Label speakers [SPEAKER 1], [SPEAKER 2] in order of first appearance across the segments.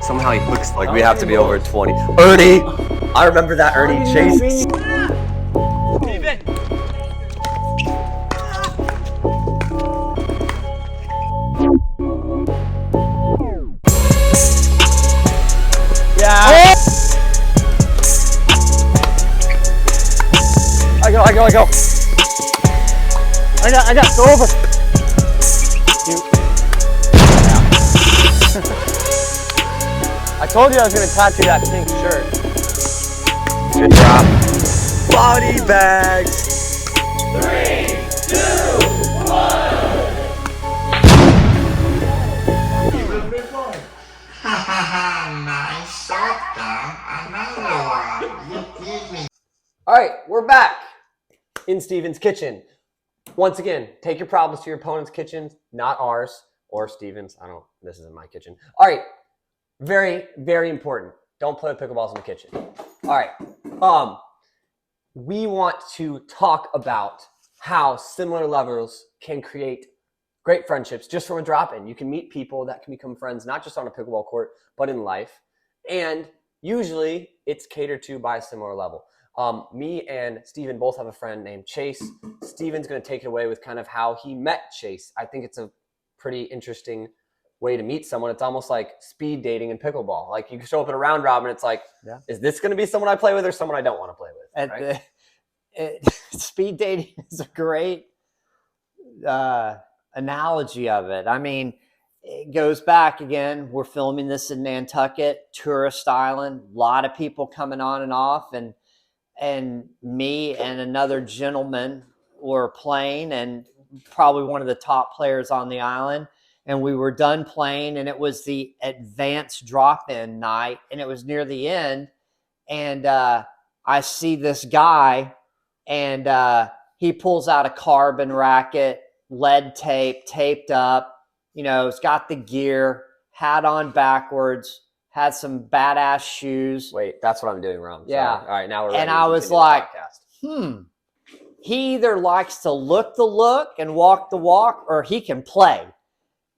[SPEAKER 1] Somehow he hooks, like we have to be over 20. Ernie! I remember that Ernie chase.
[SPEAKER 2] Yeah. I go. I got, go over. I told you I was going to tattoo that pink shirt.
[SPEAKER 1] Good drop. BodyBags.
[SPEAKER 3] 3, 2, 1. Nice shot, another one.
[SPEAKER 2] All right, we're back in Steven's kitchen. Once again, take your problems to your opponent's kitchen, not ours or Steven's. This isn't my kitchen. All right, very, very important. Don't play with pickleballs in the kitchen. All right, we want to talk about how similar levels can create great friendships just from a drop-in. You can meet people that can become friends, not just on a pickleball court, but in life. And usually it's catered to by a similar level. Me and Steven both have a friend named Chase. Steven's going to take it away with kind of how he met Chase. I think it's a pretty interesting way to meet someone. It's almost like speed dating in pickleball. Like you show up at a round robin, it's like, is this going to be someone I play with or someone I don't want to play with? Right?
[SPEAKER 4] Speed dating is a great analogy of it. I mean, it goes back again. We're filming this in Nantucket, tourist island. A lot of people coming on and off, and me and another gentleman were playing, and probably one of the top players on the island. And we were done playing, and it was the advanced drop-in night, and it was near the end. And I see this guy, and he pulls out a carbon racket, lead tape, taped up. You know, it's got the gear, hat on backwards, had some badass shoes.
[SPEAKER 2] Wait, that's what I'm doing wrong.
[SPEAKER 4] Yeah.
[SPEAKER 2] Sorry. All right, now we're ready.
[SPEAKER 4] And I was like, he either likes to look the look and walk the walk, or he can play.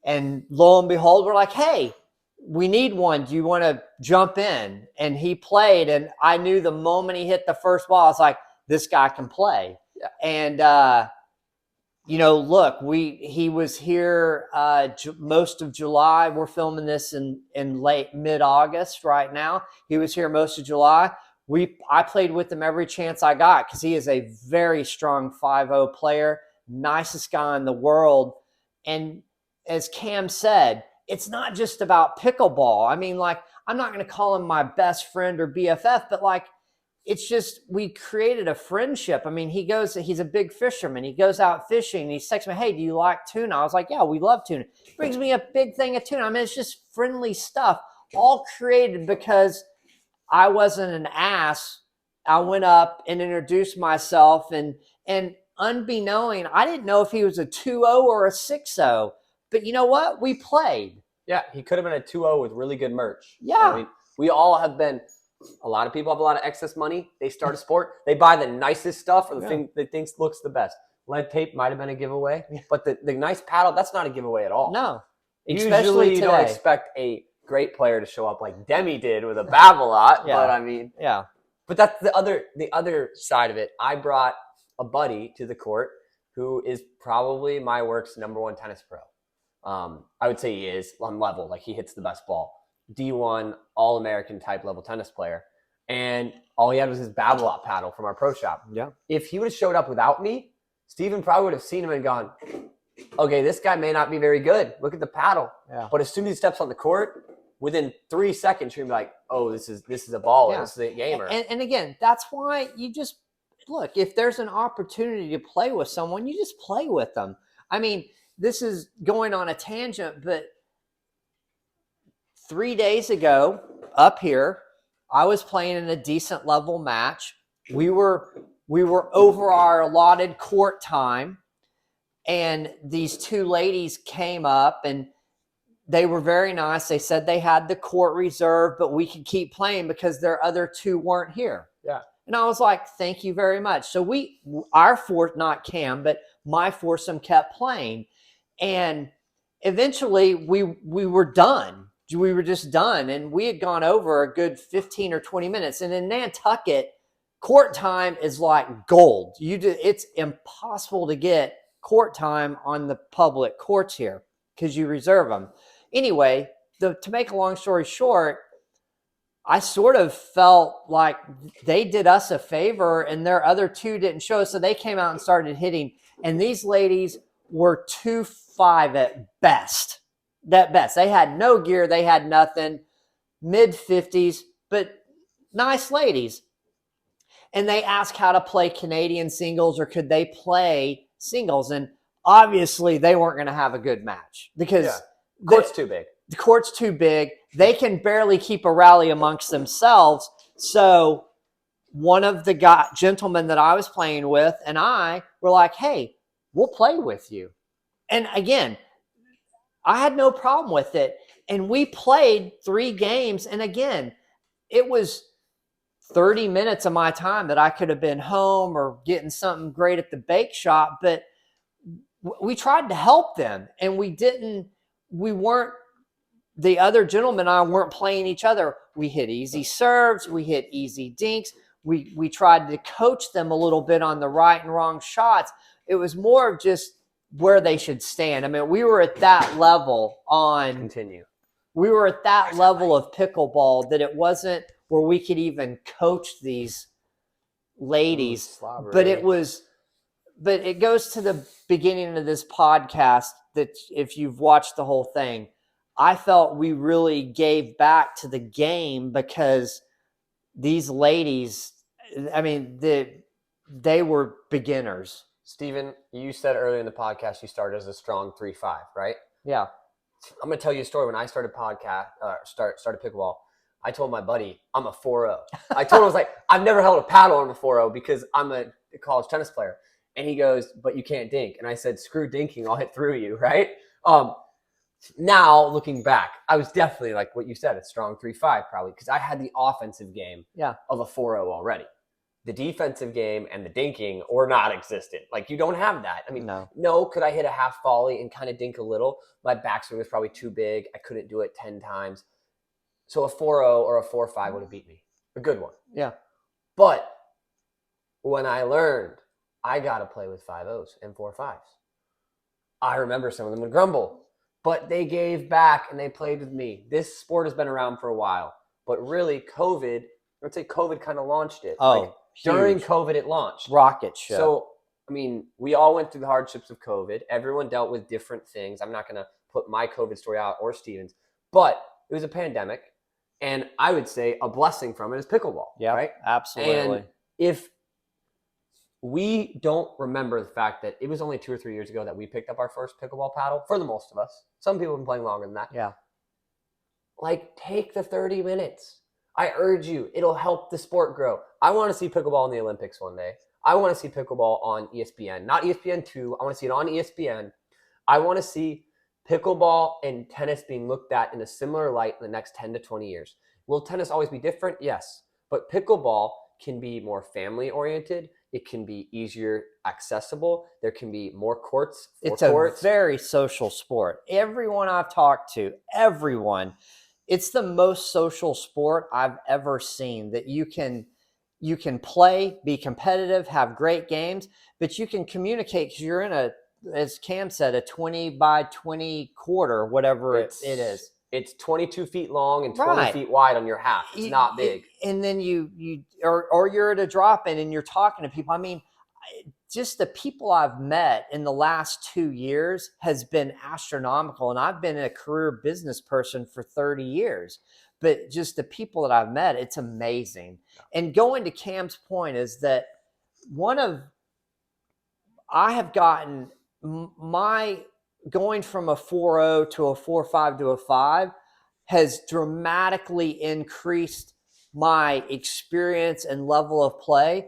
[SPEAKER 4] And lo and behold, we're like, hey, we need one. Do you want to jump in? And he played, and I knew the moment he hit the first ball, I was like, this guy can play. Yeah. And, you know, look, he was here most of July. We're filming this in mid-August right now. He was here most of July. I played with him every chance I got because he is a very strong 5-0 player, nicest guy in the world. And as Cam said, it's not just about pickleball. I mean, like, I'm not going to call him my best friend or BFF, but like, it's just, we created a friendship. I mean, he's a big fisherman. He goes out fishing and he texts me, hey, do you like tuna? I was like, yeah, we love tuna. He brings me a big thing of tuna. I mean, it's just friendly stuff, all created because I wasn't an ass. I went up and introduced myself, and unbeknown, I didn't know if he was a 2-0 or a 6-0, but you know what? We played.
[SPEAKER 2] Yeah, he could have been a 2-0 with really good merch.
[SPEAKER 4] Yeah.
[SPEAKER 2] I mean, we all have been. A lot of people have a lot of excess money. They start a sport. They buy the nicest stuff or the thing they think looks the best. Lead tape might have been a giveaway, but the nice paddle, that's not a giveaway at all.
[SPEAKER 4] No.
[SPEAKER 2] Usually you don't expect a great player to show up like Demi did with a Babolat, but I mean.
[SPEAKER 4] Yeah.
[SPEAKER 2] But that's the other side of it. I brought a buddy to the court who is probably my work's #1 tennis pro. I would say he is on level. Like, he hits the best ball. D1 All-American type level tennis player. And all he had was his Babolat paddle from our pro shop.
[SPEAKER 4] Yeah.
[SPEAKER 2] If he would have showed up without me, Steven probably would have seen him and gone, okay, this guy may not be very good. Look at the paddle. Yeah. But as soon as he steps on the court, within 3 seconds, you're going to be like, oh, this is a baller. Yeah. This is a gamer.
[SPEAKER 4] And again, that's why you just, look, if there's an opportunity to play with someone, you just play with them. I mean, this is going on a tangent, but 3 days ago up here, I was playing in a decent level match. We were over our allotted court time, and these two ladies came up, and they were very nice. They said they had the court reserved, but we could keep playing because their other two weren't here.
[SPEAKER 2] Yeah.
[SPEAKER 4] And I was like, thank you very much. So not Cam, but my foursome kept playing. And eventually we were done. we were just done, and we had gone over a good 15 or 20 minutes. And in Nantucket, court time is like gold. It's impossible to get court time on the public courts here because you reserve them. Anyway, to make a long story short, I sort of felt like they did us a favor and their other two didn't show. So they came out and started hitting. And these ladies were 2.5 at best. At best. They had no gear. They had nothing. Mid-50s, but nice ladies. And they asked how to play Canadian singles or could they play singles. And obviously they weren't going to have a good match because
[SPEAKER 2] court's too big.
[SPEAKER 4] The court's too big. They can barely keep a rally amongst themselves. So one of the gentlemen that I was playing with and I were like, hey, we'll play with you. And again, I had no problem with it. And we played 3 games. And again, it was 30 minutes of my time that I could have been home or getting something great at the bake shop. But we tried to help them. And the other gentleman and I weren't playing each other. We hit easy serves. We hit easy dinks. We tried to coach them a little bit on the right and wrong shots. It was more of just where they should stand. I mean, we were at that level we were at that level of pickleball that it wasn't where we could even coach these ladies. But it goes to the beginning of this podcast that if you've watched the whole thing, I felt we really gave back to the game because these ladies, I mean, they were beginners.
[SPEAKER 2] Steven, you said earlier in the podcast you started as a strong 3.5, right?
[SPEAKER 4] Yeah.
[SPEAKER 2] I'm going to tell you a story. When I started started pickleball, I told my buddy I'm a 4.0. I told him, I was like, I've never held a paddle on a 4.0 because I'm a college tennis player. And he goes, but you can't dink. And I said, screw dinking. I'll hit through you, right? Now, looking back, I was definitely, like what you said, a strong 3.5 probably because I had the offensive game of a 4.0 already. The defensive game and the dinking were not existent. Like, you don't have that. I mean, no, could I hit a half volley and kind of dink a little? My backswing was probably too big. I couldn't do it 10 times. So a 4.0 or a 4.5 would have beat me. A good one.
[SPEAKER 4] Yeah.
[SPEAKER 2] But when I learned I got to play with 5.0s and 4.5s, I remember some of them would grumble. But they gave back and they played with me. This sport has been around for a while. But really, COVID, I'd say COVID kind of launched it. During COVID, it launched.
[SPEAKER 4] Rocket ship.
[SPEAKER 2] So, I mean, we all went through the hardships of COVID. Everyone dealt with different things. I'm not going to put my COVID story out or Steven's. But it was a pandemic. And I would say a blessing from it is pickleball.
[SPEAKER 4] Yeah,
[SPEAKER 2] right?
[SPEAKER 4] Absolutely.
[SPEAKER 2] And if we don't remember the fact that it was only 2 or 3 years ago that we picked up our first pickleball paddle, for the most of us. Some people have been playing longer than that.
[SPEAKER 4] Yeah.
[SPEAKER 2] Like, take the 30 minutes. I urge you. It'll help the sport grow. I want to see pickleball in the Olympics one day. I want to see pickleball on ESPN. Not ESPN2. I want to see it on ESPN. I want to see pickleball and tennis being looked at in a similar light in the next 10 to 20 years. Will tennis always be different? Yes. But pickleball can be more family-oriented. It can be easier accessible. There can be more courts.
[SPEAKER 4] It's a very social sport. Everyone I've talked to, it's the most social sport I've ever seen that you can play, be competitive, have great games, but you can communicate because you're in as Cam said, a 20 by 20 quarter, whatever it is.
[SPEAKER 2] It's 22 feet long and 20 feet wide on your half. It's not big.
[SPEAKER 4] And then or you're at a drop-in and you're talking to people. I mean, just the people I've met in the last 2 years has been astronomical. And I've been a career business person for 30 years. But just the people that I've met, it's amazing. And going to Cam's point is that I have gotten going from a 4.0 to a 4.5 to a 5 has dramatically increased my experience and level of play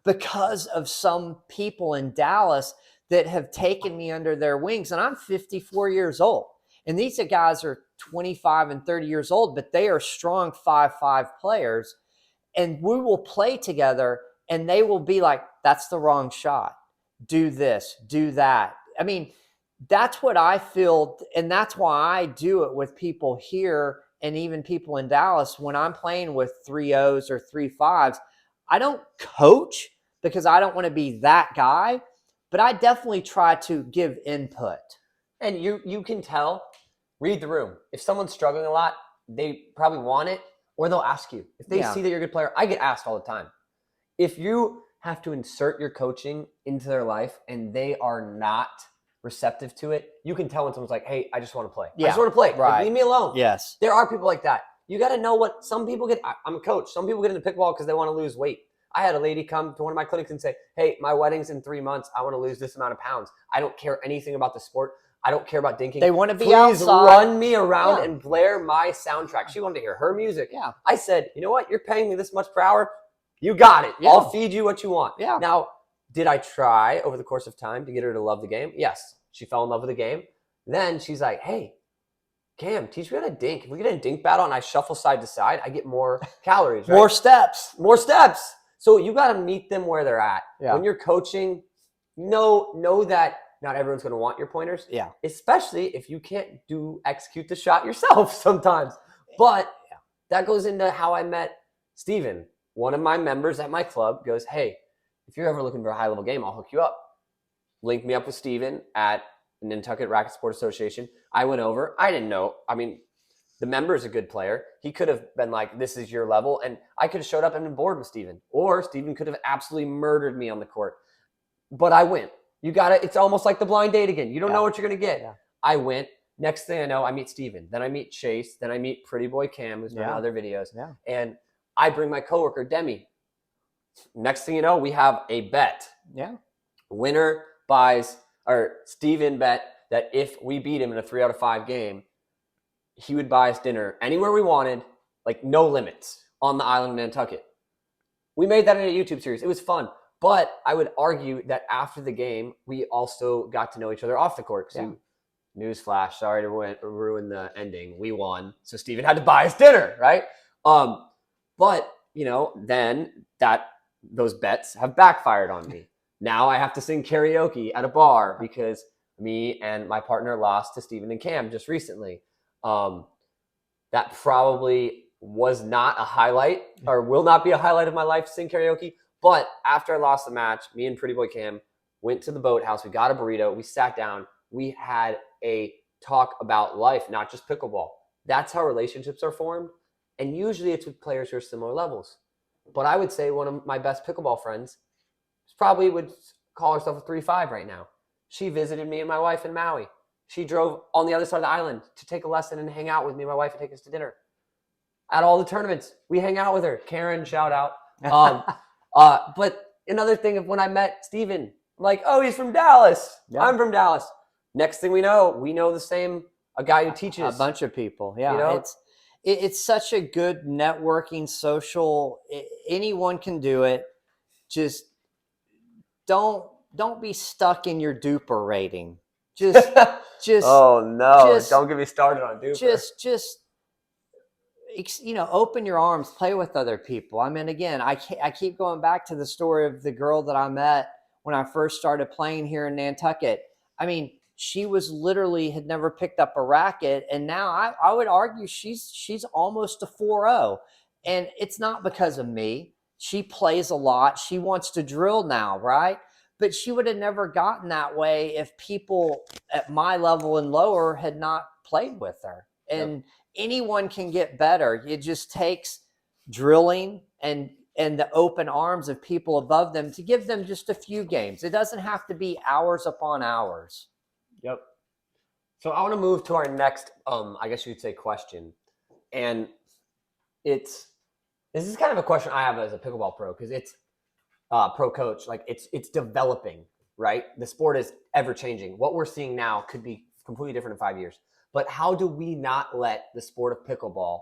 [SPEAKER 4] because of some people in Dallas that have taken me under their wings. And I'm 54 years old. And these guys are 25 and 30 years old, but they are strong 5.5 players. And we will play together and they will be like, that's the wrong shot. Do this, do that. I mean, that's what I feel. And that's why I do it with people here and even people in Dallas. When I'm playing with 3-0s or 3-5s, I don't coach because I don't want to be that guy, but I definitely try to give input.
[SPEAKER 2] And you can tell, read the room. If someone's struggling a lot, they probably want it, or they'll ask you. If they see that you're a good player, I get asked all the time. If you have to insert your coaching into their life and they are not receptive to it, you can tell when someone's like, hey, I just want to play. I just want to play.
[SPEAKER 4] Right.
[SPEAKER 2] Like, leave me alone.
[SPEAKER 4] Yes.
[SPEAKER 2] There are people like that. You got to know what some people get. I'm a coach. Some people get into pickleball because they want to lose weight. I had a lady come to one of my clinics and say, hey, my wedding's in 3 months. I want to lose this amount of pounds. I don't care anything about the sport. I don't care about dinking.
[SPEAKER 4] They want to be
[SPEAKER 2] Please
[SPEAKER 4] outside.
[SPEAKER 2] run me around and blare my soundtrack. She wanted to hear her music.
[SPEAKER 4] Yeah.
[SPEAKER 2] I said, you know what? You're paying me this much per hour. You got it.
[SPEAKER 4] Yeah.
[SPEAKER 2] I'll feed you what you want.
[SPEAKER 4] Yeah.
[SPEAKER 2] Now, did I try over the course of time to get her to love the game? Yes. She fell in love with the game. Then she's like, hey, Cam, teach me how to dink. If we get in a dink battle and I shuffle side to side, I get more calories, right?
[SPEAKER 4] More steps.
[SPEAKER 2] More steps. So you got to meet them where they're at.
[SPEAKER 4] Yeah.
[SPEAKER 2] When you're coaching, know that not everyone's going to want your pointers.
[SPEAKER 4] Yeah.
[SPEAKER 2] Especially if you can't execute the shot yourself sometimes. But that goes into how I met Steven. One of my members at my club goes, hey, if you're ever looking for a high-level game, I'll hook you up. Link me up with Steven at Nantucket Racket Sport Association. I went over. I didn't know. I mean, the member is a good player. He could have been like, this is your level. And I could have showed up and been bored with Steven. Or Steven could have absolutely murdered me on the court. But I went. You got to, it's almost like the blind date again. You don't know what you're going to get.
[SPEAKER 4] Yeah.
[SPEAKER 2] I went. Next thing I know, I meet Steven. Then I meet Chase. Then I meet Pretty Boy Cam, who's been in other videos.
[SPEAKER 4] Yeah.
[SPEAKER 2] And I bring my coworker, Demi. Next thing you know, we have a bet.
[SPEAKER 4] Yeah.
[SPEAKER 2] Winner buys, or Steven bet that if we beat him in a 3 out of 5 game, he would buy us dinner anywhere we wanted, like no limits on the island of Nantucket. We made that in a YouTube series. It was fun. But I would argue that after the game, we also got to know each other off the court. Yeah. Newsflash, sorry to ruin the ending. We won. So Steven had to buy us dinner, right? But, you know, then those bets have backfired on me. Now I have to sing karaoke at a bar because me and my partner lost to Steven and Cam just recently. That probably was not a highlight or will not be a highlight of my life to sing karaoke. But after I lost the match, me and Pretty Boy Cam went to the boathouse. We got a burrito. We sat down. We had a talk about life, not just pickleball. That's how relationships are formed. And usually it's with players who are similar levels. But I would say one of my best pickleball friends probably would call herself a 3-5 right now. She visited me and my wife in Maui. She drove on the other side of the island to take a lesson and hang out with me and my wife and take us to dinner. At all the tournaments, we hang out with her. Karen, shout out. But another thing of when I met Steven, I'm like, oh, he's from Dallas. Yeah. I'm from Dallas. Next thing we know the same, a guy who teaches.
[SPEAKER 4] A bunch of people. Yeah.
[SPEAKER 2] You know?
[SPEAKER 4] It's such a good networking, social, anyone can do it. Just don't be stuck in your duper rating. Just
[SPEAKER 2] oh no, don't get me started on duper.
[SPEAKER 4] Just open your arms, play with other people. I mean, again, I keep going back to the story of the girl that I met when I first started playing here in Nantucket. I mean, she was literally had never picked up a racket, and now I would argue she's almost a 4-0, and it's not because of me. She plays a lot. She wants to drill now, right? But she would have never gotten that way if people at my level and lower had not played with her. And anyone can get better. It just takes drilling and the open arms of people above them to give them just a few games. It doesn't have to be hours upon hours.
[SPEAKER 2] Yep. So I want to move to our next, I guess you'd say, question. And this is kind of a question I have as a pickleball pro, because it's pro coach. Like it's developing, right? The sport is ever changing. What we're seeing now could be completely different in 5 years. But how do we not let the sport of pickleball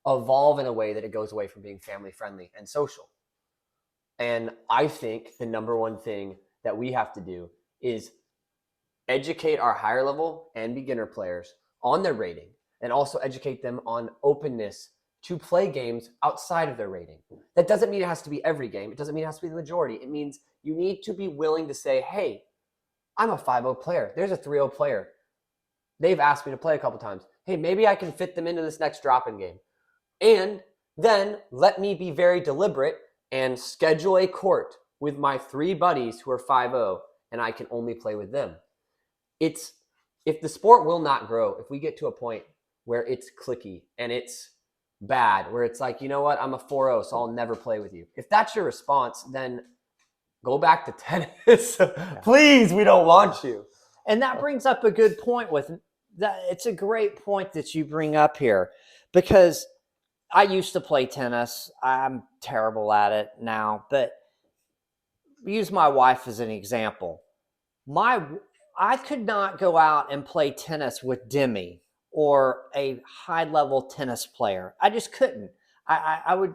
[SPEAKER 2] evolve in a way that it goes away from being family friendly and social? And I think the number one thing that we have to do is educate our higher level and beginner players on their rating, and also educate them on openness to play games outside of their rating. That doesn't mean it has to be every game. It doesn't mean it has to be the majority. It means you need to be willing to say, hey, I'm a 5-0 player. There's a 3-0 player. They've asked me to play a couple times. Hey, maybe I can fit them into this next drop-in game. And then let me be very deliberate and schedule a court with my 3 buddies who are 5-0, and I can only play with them. If the sport will not grow, if we get to a point where it's cliquey and it's bad, where it's like, you know what, I'm a 4-0, so I'll never play with you. If that's your response, then go back to tennis. Please, we don't want you.
[SPEAKER 4] And that brings up a good point with that. It's a great point that you bring up here, because I used to play tennis. I'm terrible at it now, but use my wife as an example. I could not go out and play tennis with Demi or a high-level tennis player. I just couldn't. I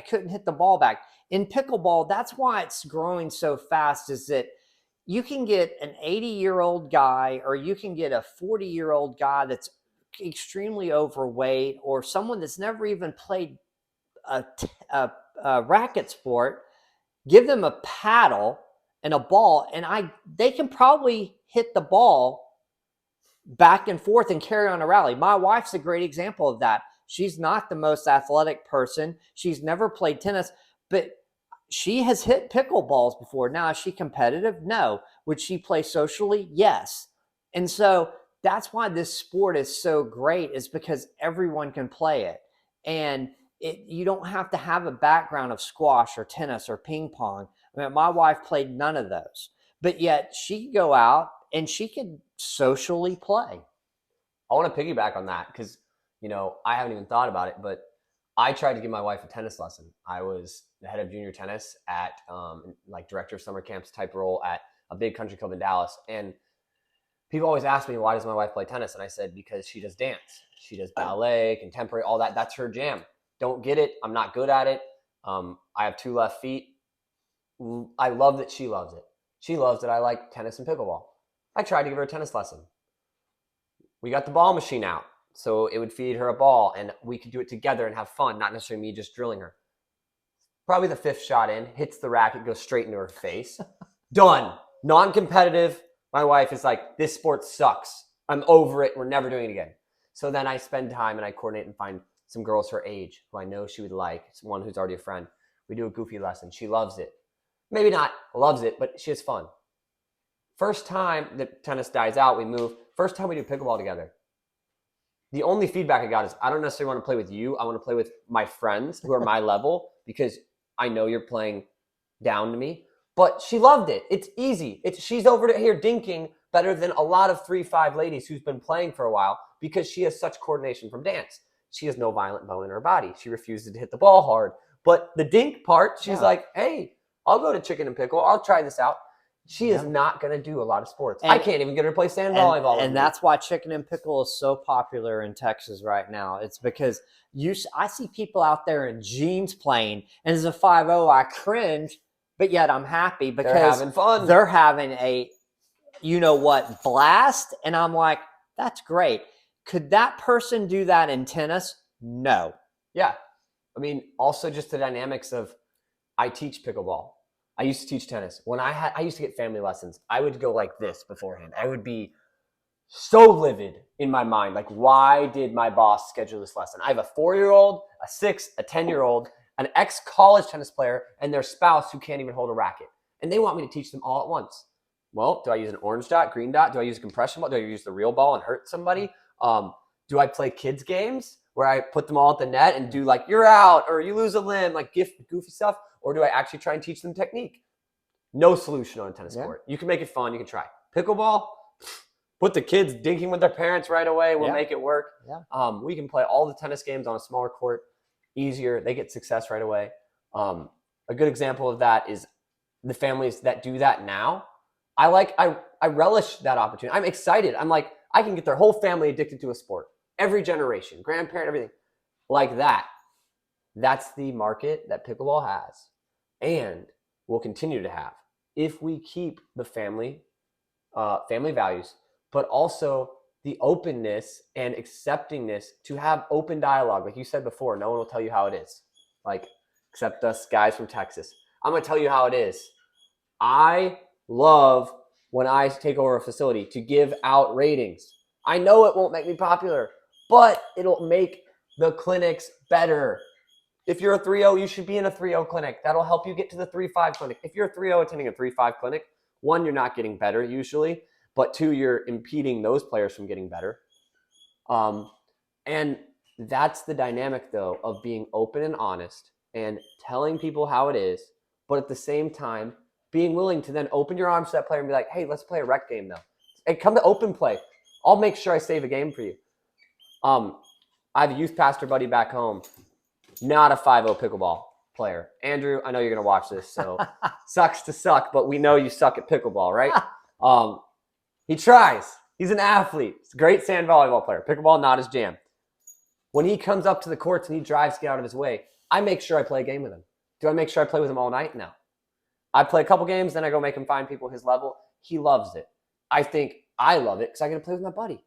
[SPEAKER 4] couldn't hit the ball back. In pickleball, that's why it's growing so fast, is that you can get an 80-year-old guy, or you can get a 40-year-old guy that's extremely overweight, or someone that's never even played a racket sport. Give them a paddle and a ball, and they can probably hit the ball back and forth and carry on a rally. My wife's a great example of that. She's not the most athletic person. She's never played tennis, but she has hit pickleballs before. Now, is she competitive? No. Would she play socially? Yes. And so that's why this sport is so great, is because everyone can play it. And you don't have to have a background of squash or tennis or ping pong. I mean, my wife played none of those, but yet she could go out and she could socially play.
[SPEAKER 2] I want to piggyback on that because, I haven't even thought about it, but I tried to give my wife a tennis lesson. I was the head of junior tennis at like director of summer camps type role at a big country club in Dallas. And people always ask me, why does my wife play tennis? And I said, because she does dance. She does ballet, contemporary, all that. That's her jam. Don't get it. I'm not good at it. I have 2 left feet. I love that she loves it. She loves that I like tennis and pickleball. I tried to give her a tennis lesson. We got the ball machine out, so it would feed her a ball, and we could do it together and have fun, not necessarily me just drilling her. Probably the 5th shot in, hits the racket, goes straight into her face. Done. Non-competitive. My wife is like, this sport sucks. I'm over it. We're never doing it again. So then I spend time and I coordinate and find some girls her age who I know she would like, someone who's already a friend. We do a goofy lesson. She loves it. Maybe not loves it, but she has fun. First time that tennis dies out, we move. First time we do pickleball together. The only feedback I got is, I don't necessarily want to play with you. I want to play with my friends who are my level, because I know you're playing down to me. But she loved it. It's easy. She's over here dinking better than a lot of 3-5 ladies who's been playing for a while, because she has such coordination from dance. She has no violent bone in her body. She refuses to hit the ball hard. But the dink part, she's like, hey, I'll go to chicken and pickle. I'll try this out. She is not going to do a lot of sports. I can't even get her to play sand volleyball.
[SPEAKER 4] And that's why chicken and pickle is so popular in Texas right now. It's because I see people out there in jeans playing, and as a 5-0, I cringe, but yet I'm happy because
[SPEAKER 2] they're having fun.
[SPEAKER 4] They're having a, blast. And I'm like, that's great. Could that person do that in tennis? No.
[SPEAKER 2] Yeah. I mean, also just the dynamics of, I teach pickleball. I used to teach tennis. When I used to get family lessons, I would go like this beforehand. I would be so livid in my mind. Like, why did my boss schedule this lesson? I have a 4-year-old, a 6, a 10-year-old, an ex-college tennis player, and their spouse who can't even hold a racket. And they want me to teach them all at once. Well, do I use an orange dot, green dot? Do I use a compression ball? Do I use the real ball and hurt somebody? Do I play kids games where I put them all at the net and do like, you're out, or you lose a limb, like goofy stuff? Or do I actually try and teach them technique? No solution on a tennis court. You can make it fun. You can try. Pickleball, put the kids dinking with their parents right away. We'll make it work. Yeah. We can play all the tennis games on a smaller court. Easier. They get success right away. A good example of that is the families that do that now. I relish that opportunity. I'm excited. I'm like, I can get their whole family addicted to a sport. Every generation, grandparent, everything like that. That's the market that pickleball has and will continue to have if we keep the family values, but also the openness and acceptingness to have open dialogue. Like you said before, no one will tell you how it is. Like, except us guys from Texas. I'm going to tell you how it is. I love when I take over a facility to give out ratings. I know it won't make me popular, but it'll make the clinics better. If you're a 3-0, you should be in a 3-0 clinic. That'll help you get to the 3-5 clinic. If you're a 3-0 attending a 3-5 clinic, one, you're not getting better usually, but two, you're impeding those players from getting better. And that's the dynamic, though, of being open and honest and telling people how it is, but at the same time, being willing to then open your arms to that player and be like, hey, let's play a rec game, though. Hey, come to open play. I'll make sure I save a game for you. I have a youth pastor buddy back home, not a 5-0 pickleball player. Andrew, I know you're going to watch this, so sucks to suck, but we know you suck at pickleball, right? He tries. He's an athlete. He's a great sand volleyball player. Pickleball, not his jam. When he comes up to the courts and he drives to get out of his way, I make sure I play a game with him. Do I make sure I play with him all night? No. I play a couple games, then I go make him find people his level. He loves it. I think I love it because I get to play with my buddy.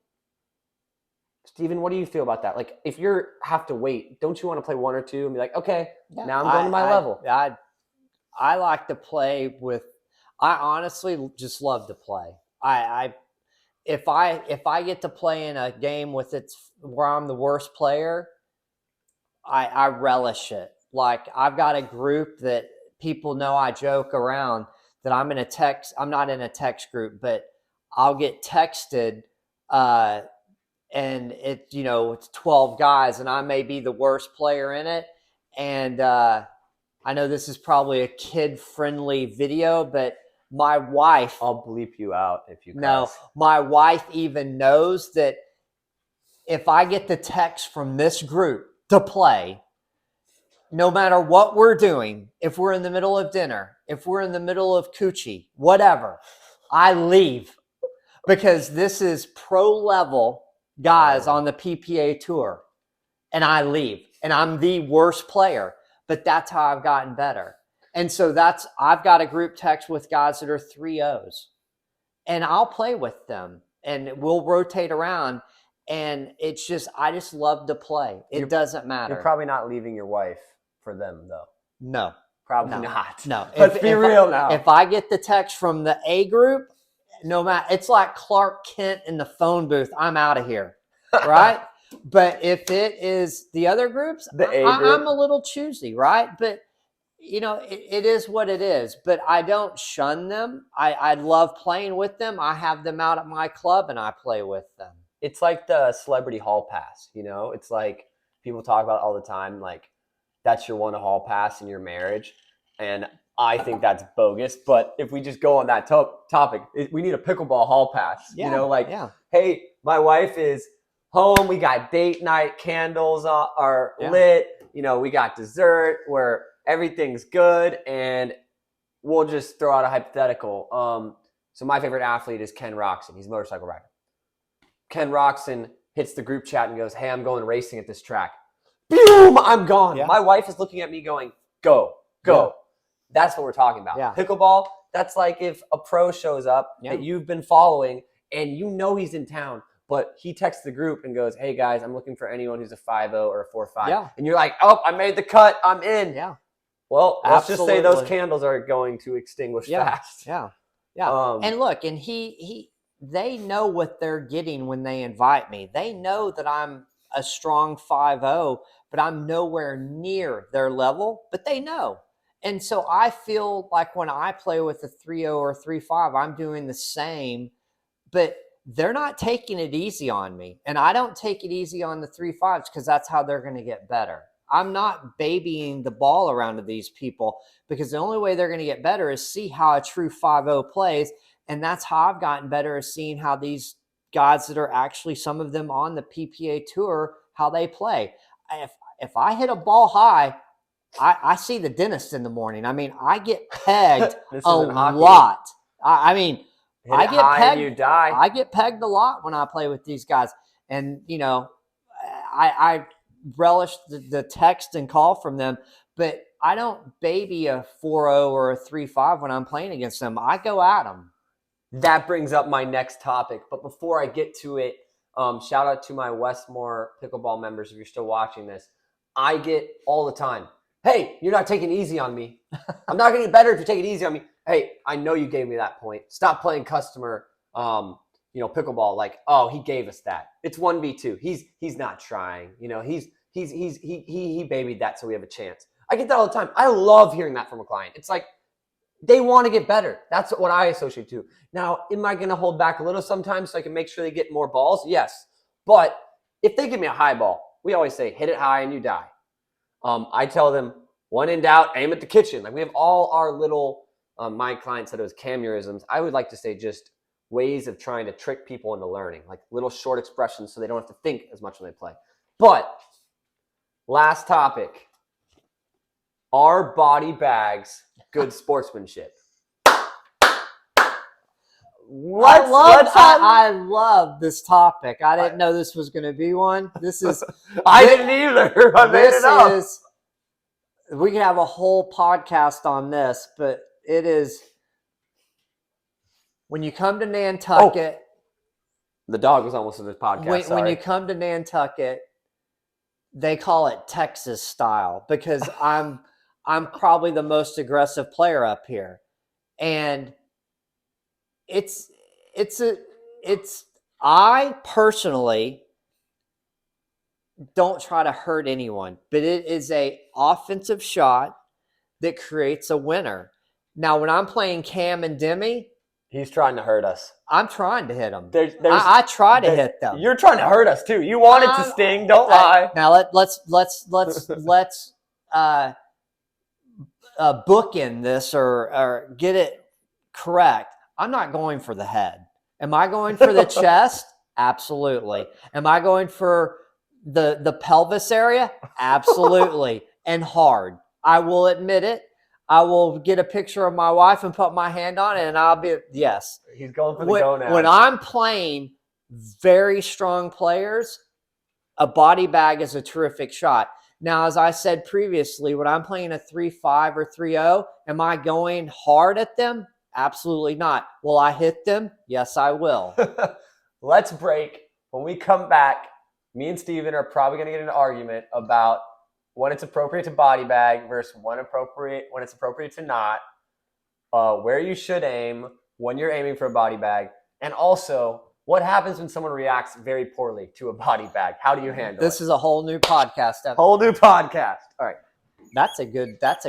[SPEAKER 2] Steven, what do you feel about that? Like, if you have to wait, don't you want to play one or two and be like, okay, now I'm going to my level?
[SPEAKER 4] I like to play with. I honestly just love to play. If I get to play in a game with where I'm the worst player, I relish it. Like, I've got a group that people know I joke around that I'm not in a text group, but I'll get texted, and it's 12 guys and I may be the worst player in it. And, I know this is probably a kid-friendly video, but my wife...
[SPEAKER 2] I'll bleep you out if you cuss.
[SPEAKER 4] No, my wife even knows that if I get the text from this group to play, no matter what we're doing, if we're in the middle of dinner, if we're in the middle of coochie, whatever, I leave. Because this is pro-level guys on the PPA tour. And I leave. And I'm the worst player. But that's how I've gotten better. And so I've got a group text with guys that are 3-0s. And I'll play with them. And we'll rotate around. And it's just, I just love to play. It doesn't matter.
[SPEAKER 2] You're probably not leaving your wife for them, though.
[SPEAKER 4] No.
[SPEAKER 2] Probably not.
[SPEAKER 4] No.
[SPEAKER 2] Let's be real now.
[SPEAKER 4] If I get the text from the A group, no matter, it's like Clark Kent in the phone booth. I'm out of here. Right? But if it is the other groups, I'm a little choosy, right? But, it is what it is. But I don't shun them. I love playing with them. I have them out at my club and I play with them.
[SPEAKER 2] It's like the celebrity hall pass, It's like people talk about all the time, like that's your one hall pass in your marriage. And I think that's bogus. But if we just go on that topic, we need a pickleball hall pass. Hey, my wife is home. We got date night. Candles are lit. We got dessert where everything's good. And we'll just throw out a hypothetical. So my favorite athlete is Ken Roxon. He's a motorcycle rider. Ken Roxon hits the group chat and goes, hey, I'm going racing at this track. Boom, I'm gone. Yeah. My wife is looking at me going, go. Yeah. That's what we're talking about. Yeah. Pickleball, that's like if a pro shows up that you've been following and he's in town, but he texts the group and goes, hey, guys, I'm looking for anyone who's a 5-0 or a 4-5. Yeah. And you're like, oh, I made the cut. I'm in. Yeah. Well, let's just say those candles are going to extinguish fast.
[SPEAKER 4] Yeah. Yeah. And look, and they know what they're getting when they invite me. They know that I'm a strong 5-0, but I'm nowhere near their level, but they know. And so I feel like when I play with a 3-0 or 3-5, I'm doing the same, but they're not taking it easy on me. And I don't take it easy on the 3-5s because that's how they're going to get better. I'm not babying the ball around to these people because the only way they're going to get better is see how a true 5-0 plays. And that's how I've gotten better, is seeing how these guys that are actually, some of them on the PPA tour, how they play. If I hit a ball high, I see the dentist in the morning. I mean, I get pegged a lot. I get pegged.
[SPEAKER 2] You die.
[SPEAKER 4] I get pegged a lot when I play with these guys. And, I relish the text and call from them, but I don't baby a 4-0 or a 3-5 when I'm playing against them. I go at them.
[SPEAKER 2] That brings up my next topic. But before I get to it, shout out to my Westmore Pickleball members. If you're still watching this, I get all the time, hey, you're not taking it easy on me. I'm not going to get better if you take it easy on me. hey, I know you gave me that point. Stop playing customer, pickleball. Like, oh, he gave us that. It's 1v2. He's not trying. He babied that so we have a chance. I get that all the time. I love hearing that from a client. It's like they want to get better. That's what I associate to. Now, am I going to hold back a little sometimes so I can make sure they get more balls? Yes. But if they give me a high ball, we always say, hit it high and you die. I tell them, when in doubt, aim at the kitchen. Like we have all our little, my client said it was camurisms. I would like to say just ways of trying to trick people into learning, like little short expressions so they don't have to think as much when they play. But last topic, are body bags good sportsmanship?
[SPEAKER 4] I love this topic. I didn't know this was going to be one. This is
[SPEAKER 2] I didn't either. I made it up.
[SPEAKER 4] We can have a whole podcast on this, but it is when you come to Nantucket.
[SPEAKER 2] The dog was almost in this podcast.
[SPEAKER 4] When you come to Nantucket, they call it Texas style because I'm probably the most aggressive player up here, and I personally don't try to hurt anyone, but it is a offensive shot that creates a winner. Now, when I'm playing Cam and Demi,
[SPEAKER 2] he's trying to hurt us.
[SPEAKER 4] I'm trying to hit them.
[SPEAKER 2] I
[SPEAKER 4] try to hit them.
[SPEAKER 2] You're trying to hurt us too. You want it to sting. Don't lie.
[SPEAKER 4] Now let's bookend this or get it correct. I'm not going for the head. Am I going for the chest? Absolutely. Am I going for the pelvis area? Absolutely. And hard. I will admit it. I will get a picture of my wife and put my hand on it, and I'll be, yes.
[SPEAKER 2] He's going for the gonads.
[SPEAKER 4] When I'm playing very strong players, a body bag is a terrific shot. Now, as I said previously, when I'm playing a 3-5 or 3-0, am I going hard at them? Absolutely not. Will I hit them? Yes, I will.
[SPEAKER 2] Let's break. When we come back, me and Steven are probably going to get in an argument about when it's appropriate to body bag versus when it's appropriate to not, where you should aim, when you're aiming for a body bag, and also what happens when someone reacts very poorly to a body bag. How do you handle it?
[SPEAKER 4] This is a whole new podcast episode.
[SPEAKER 2] Whole new podcast. All right.
[SPEAKER 4] That's a